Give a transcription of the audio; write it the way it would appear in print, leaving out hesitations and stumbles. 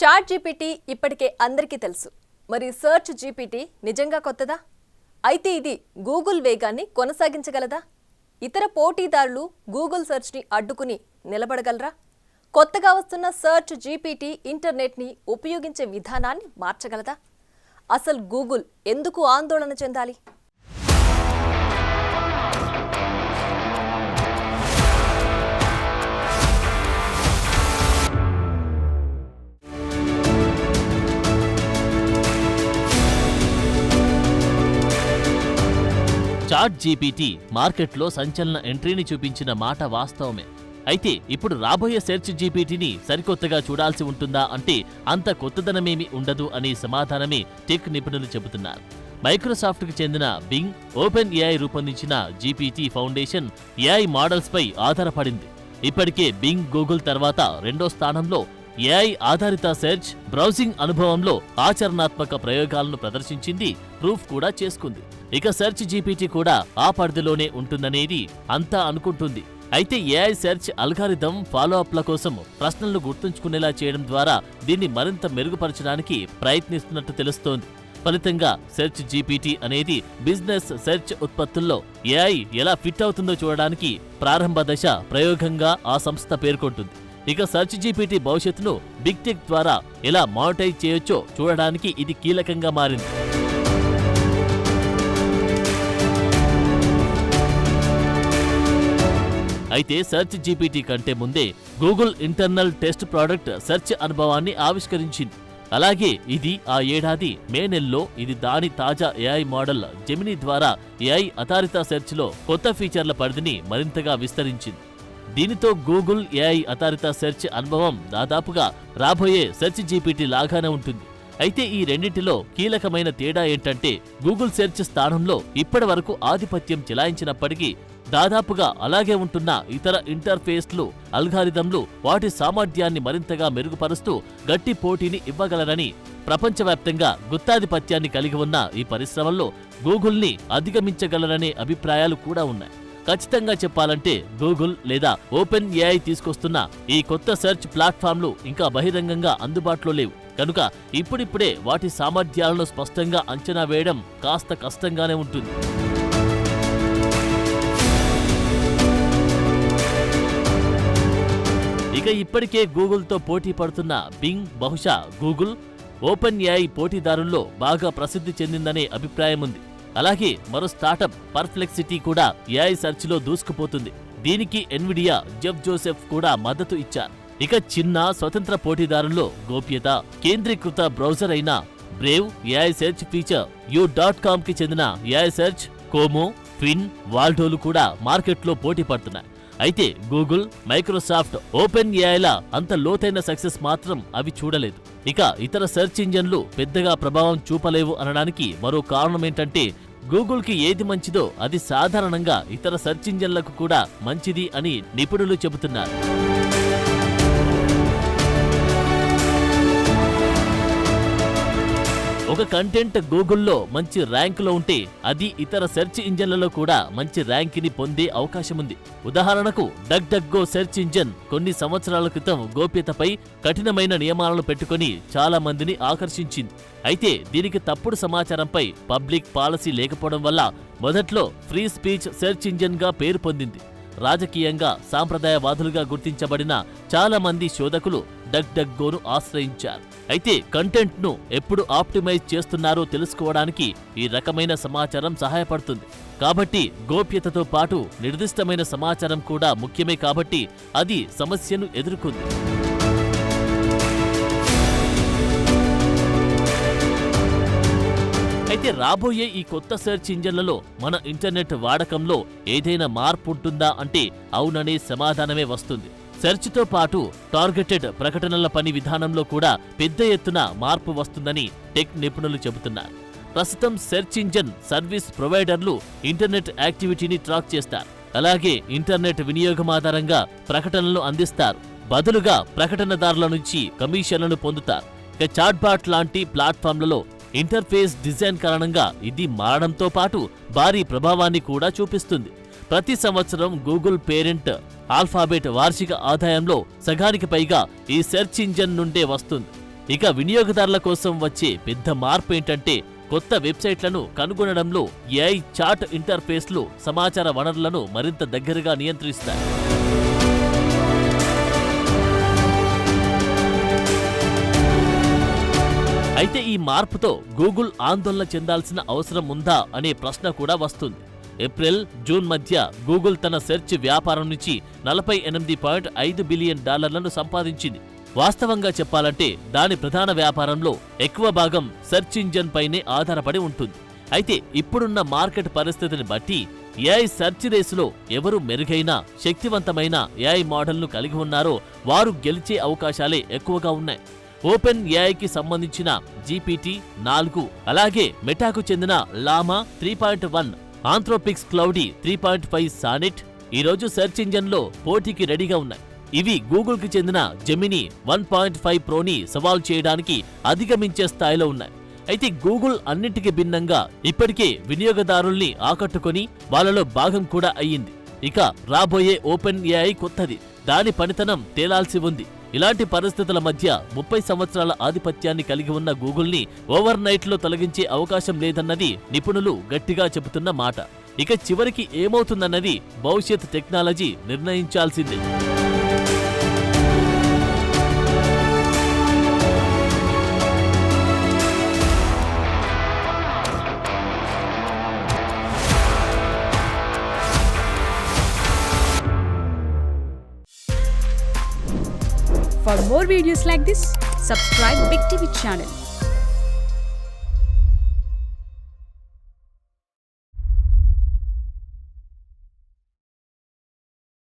Chat GPT ఇప్పటికే అందరికీ తెలుసు. మరి సర్చ్ జీపీటీ నిజంగా కొత్తదా? అయితే ఇది గూగుల్ వేగాన్ని కొనసాగించగలదా? ఇతర పోటీదారులు గూగుల్ సెర్చ్ని అడ్డుకుని నిలబడగలరా? కొత్తగా వస్తున్న సర్చ్ జీపీటీ ఇంటర్నెట్ని ఉపయోగించే విధానాన్ని మార్చగలదా? అసలు గూగుల్ ఎందుకు ఆందోళన చెందాలి? చాట్ జీపీటీ మార్కెట్లో సంచలన ఎంట్రీని చూపించిన మాట వాస్తవమే. అయితే ఇప్పుడు రాబోయే సెర్చ్ జీపీటీని సరికొత్తగా చూడాల్సి ఉంటుందా అంటే అంత కొత్తదనమేమీ ఉండదు అనే సమాధానమే టెక్ నిపుణులు చెబుతున్నారు. మైక్రోసాఫ్ట్కు చెందిన బింగ్ ఓపెన్ ఏఐ రూపొందించిన జీపీటీ ఫౌండేషన్ ఏఐ మోడల్స్పై ఆధారపడింది. ఇప్పటికే బింగ్ గూగుల్ తర్వాత రెండో స్థానంలో ఏఐ ఆధారిత సెర్చ్ బ్రౌజింగ్ అనుభవంలో ఆచరణాత్మక ప్రయోగాలను ప్రదర్శించింది, ప్రూఫ్ కూడా చేసుకుంది. ఇక సెర్చ్ జీపీటీ కూడా ఆ పరిధిలోనే ఉంటుందనేది అంతా అనుకుంటుంది. అయితే ఏఐ సెర్చ్ అల్గారిథం ఫాలో అప్ల కోసం ప్రశ్నలను గుర్తుంచుకునేలా చేయడం ద్వారా దీన్ని మరింత మెరుగుపరచడానికి ప్రయత్నిస్తున్నట్టు తెలుస్తోంది. ఫలితంగా సెర్చ్ జీపీటీ అనేది బిజినెస్ సెర్చ్ ఉత్పత్తుల్లో ఏఐ ఎలా ఫిట్ అవుతుందో చూడడానికి ప్రారంభ దశ ప్రయోగంగా ఆ సంస్థ పేర్కొంటుంది. ఇక సెర్చ్ జీపీటీ భవిష్యత్తును బిగ్ టెక్ ద్వారా ఎలా మానిటైజ్ చేయొచ్చో చూడడానికి ఇది కీలకంగా మారింది. అయితే సెర్చ్ జీపీటీ కంటే ముందే Google internal test product search అనుభవాన్ని ఆవిష్కరించింది. అలాగే ఇది ఆ ఏడాది మే నెలలో ఇది దాని తాజా ఏఐ మోడల్ జెమినీ ద్వారా ఏఐ ఆధారిత సెర్చ్లో కొత్త ఫీచర్ల పరిధిని మరింతగా విస్తరించింది. దీనితో గూగుల్ ఏఐ ఆధారిత సెర్చ్ అనుభవం దాదాపుగా రాబోయే సెర్చ్ జీపీటీ లాగానే ఉంటుంది. అయితే ఈ రెండింటిలో కీలకమైన తేడా ఏంటంటే గూగుల్ సెర్చ్ స్థానంలో ఇప్పటి వరకు ఆధిపత్యం చెలాయించినప్పటికీ దాదాపుగా అలాగే ఉంటున్న ఇతర ఇంటర్ఫేస్లు, అల్గారిథంలు వాటి సామర్థ్యాన్ని మరింతగా మెరుగుపరుస్తూ గట్టి పోటీని ఇవ్వగలరని, ప్రపంచవ్యాప్తంగా గుత్తాధిపత్యాన్ని కలిగి ఉన్న ఈ పరిశ్రమల్లో గూగుల్ని అధిగమించగలరనే అభిప్రాయాలు కూడా ఉన్నాయి. ఖచ్చితంగా చెప్పాలంటే గూగుల్ లేదా ఓపెన్ ఏఐ తీసుకొస్తున్న ఈ కొత్త సెర్చ్ ప్లాట్ఫామ్లు ఇంకా బహిరంగంగా అందుబాటులో లేవు కనుక ఇప్పుడిప్పుడే వాటి సామర్థ్యాలను స్పష్టంగా అంచనా వేయడం కాస్త కష్టంగానే ఉంటుంది. ఇక ఇప్పటికే గూగుల్తో పోటీ పడుతున్న బింగ్ బహుశా గూగుల్, ఓపెన్ ఏఐ పోటీదారుల్లో బాగా ప్రసిద్ధి చెందిందనే అభిప్రాయం ఉంది. అలాగే మరో స్టార్టప్ పర్ప్లెక్సిటీ కూడా ఏఐ సెర్చ్లో దూసుకుపోతుంది. దీనికి ఎన్విడియా జెఫ్ జోసెఫ్ కూడా మద్దతు ఇచ్చారు. ఇక చిన్న స్వతంత్ర పోటీదారుల్లో గోప్యత కేంద్రీకృత బ్రౌజర్ అయిన Brave AI search feature u.com కి చెందిన ఏఐ సెర్చ్ కోమో, ఫిన్, వాల్డోలు కూడా మార్కెట్లో పోటీ పడుతున్నాయి. అయితే గూగుల్, మైక్రోసాఫ్ట్, ఓపెన్ ఏఐల అంత లోతైన సక్సెస్ మాత్రం అవి చూడలేదు. ఇక ఇతర సెర్చ్ ఇంజన్లు పెద్దగా ప్రభావం చూపలేవు అనడానికి మరో కారణమేంటంటే గూగుల్కి ఏది మంచిదో అది సాధారణంగా ఇతర సెర్చ్ ఇంజన్లకు కూడా మంచిది అని నిపుణులు చెబుతున్నారు. ఒక కంటెంట్ గూగుల్లో మంచి ర్యాంకులో ఉంటే అది ఇతర సెర్చ్ ఇంజన్లలో కూడా మంచి ర్యాంకిని పొందే అవకాశముంది. ఉదాహరణకు డక్ గో సెర్చ్ ఇంజన్ కొన్ని సంవత్సరాల క్రితం గోప్యతపై కఠినమైన నియమాలను పెట్టుకుని చాలా మందిని ఆకర్షించింది. అయితే దీనికి తప్పుడు సమాచారంపై పబ్లిక్ పాలసీ లేకపోవడం వల్ల మొదట్లో ఫ్రీ స్పీచ్ సెర్చ్ ఇంజన్గా పేరు పొందింది. రాజకీయంగా సాంప్రదాయవాదులుగా గుర్తించబడిన చాలా మంది శోధకులు డక్ గోను ఆశ్రయించారు. అయితే కంటెంట్ను ఎప్పుడు ఆప్టిమైజ్ చేస్తున్నారో తెలుసుకోవడానికి ఈ రకమైన సమాచారం సహాయపడుతుంది. కాబట్టి గోప్యతతో పాటు నిర్దిష్టమైన సమాచారం కూడా ముఖ్యమే కాబట్టి అది సమస్యను ఎదుర్కొంది. అయితే రాబోయే ఈ కొత్త సెర్చ్ ఇంజన్లలో మన ఇంటర్నెట్ వాడకంలో ఏదైనా మార్పు ఉంటుందా అంటే అవుననే సమాధానమే వస్తుంది. సెర్చ్తో పాటు టార్గెటెడ్ ప్రకటనల పని విధానంలో కూడా పెద్ద ఎత్తున మార్పు వస్తుందని టెక్ నిపుణులు చెబుతున్నారు. ప్రస్తుతం సెర్చ్ ఇంజన్ సర్వీస్ ప్రొవైడర్లు ఇంటర్నెట్ యాక్టివిటీని ట్రాక్ చేస్తారు. అలాగే ఇంటర్నెట్ వినియోగం ఆధారంగా ప్రకటనలు అందిస్తారు. బదులుగా ప్రకటనదారుల నుంచి కమిషన్లను పొందుతారు. ఇక చాట్బాట్ లాంటి ప్లాట్ఫామ్లలో ఇంటర్ఫేస్ డిజైన్ కారణంగా ఇది మారడంతో పాటు భారీ ప్రభావాన్ని కూడా చూపిస్తుంది. ప్రతి సంవత్సరం గూగుల్ పేరెంట్ ఆల్ఫాబెట్ వార్షిక ఆదాయంలో సగానికి పైగా ఈ సెర్చ్ ఇంజన్ నుండే వస్తుంది. ఇక వినియోగదారుల కోసం వచ్చే పెద్ద మార్పు ఏంటంటే కొత్త వెబ్సైట్లను కనుగొనడంలో ఏఐ చాట్ ఇంటర్ఫేస్లు సమాచార వనరులను మరింత దగ్గరగా నియంత్రిస్తాయి. అయితే ఈ మార్పుతో గూగుల్ ఆందోళన చెందాల్సిన అవసరం ఉందా అనే ప్రశ్న కూడా వస్తుంది. ఏప్రిల్, జూన్ మధ్య గూగుల్ తన సెర్చ్ వ్యాపారం నుంచి $48.5 బిలియన్ సంపాదించింది. వాస్తవంగా చెప్పాలంటే దాని ప్రధాన వ్యాపారంలో ఎక్కువ భాగం సెర్చ్ ఇంజన్ పైనే ఆధారపడి ఉంటుంది. అయితే ఇప్పుడున్న మార్కెట్ పరిస్థితిని బట్టి ఏఐ సెర్చ్ రేసులో ఎవరు మెరుగైన, శక్తివంతమైన ఏఐ మోడల్ను కలిగి ఉన్నారో వారు గెలిచే అవకాశాలే ఎక్కువగా ఉన్నాయి. ఓపెన్ ఏఐకి సంబంధించిన GPT-4, అలాగే మెటాకు చెందిన లామా 3.1, ఆంథ్రోపిక్స్ క్లౌడీ 3.5 సానెట్ ఈరోజు సెర్చ్ ఇంజన్లో పోటీకి రెడీగా ఉన్నాయి. ఇవి గూగుల్కి చెందిన జెమినీ 1.5 ప్రోని సవాల్ చేయడానికి అధిగమించే స్థాయిలో ఉన్నాయి. అయితే గూగుల్ అన్నింటికి భిన్నంగా ఇప్పటికే వినియోగదారుల్ని ఆకట్టుకొని వాళ్ళలో భాగం కూడా అయ్యింది. ఇక రాబోయే ఓపెన్ ఏఐ కొత్తది, దాని పనితనం తేలాల్సి ఉంది. ఇలాంటి పరిస్థితుల మధ్య 30 సంవత్సరాల ఆధిపత్యాన్ని కలిగి ఉన్న గూగుల్ని ఓవర్ నైట్లో తొలగించే అవకాశం లేదన్నది నిపుణులు గట్టిగా చెబుతున్న మాట. ఇక చివరికి ఏమవుతుందన్నది భవిష్యత్ technology నిర్ణయించాల్సిందే. For more videos like this, subscribe Big TV channel.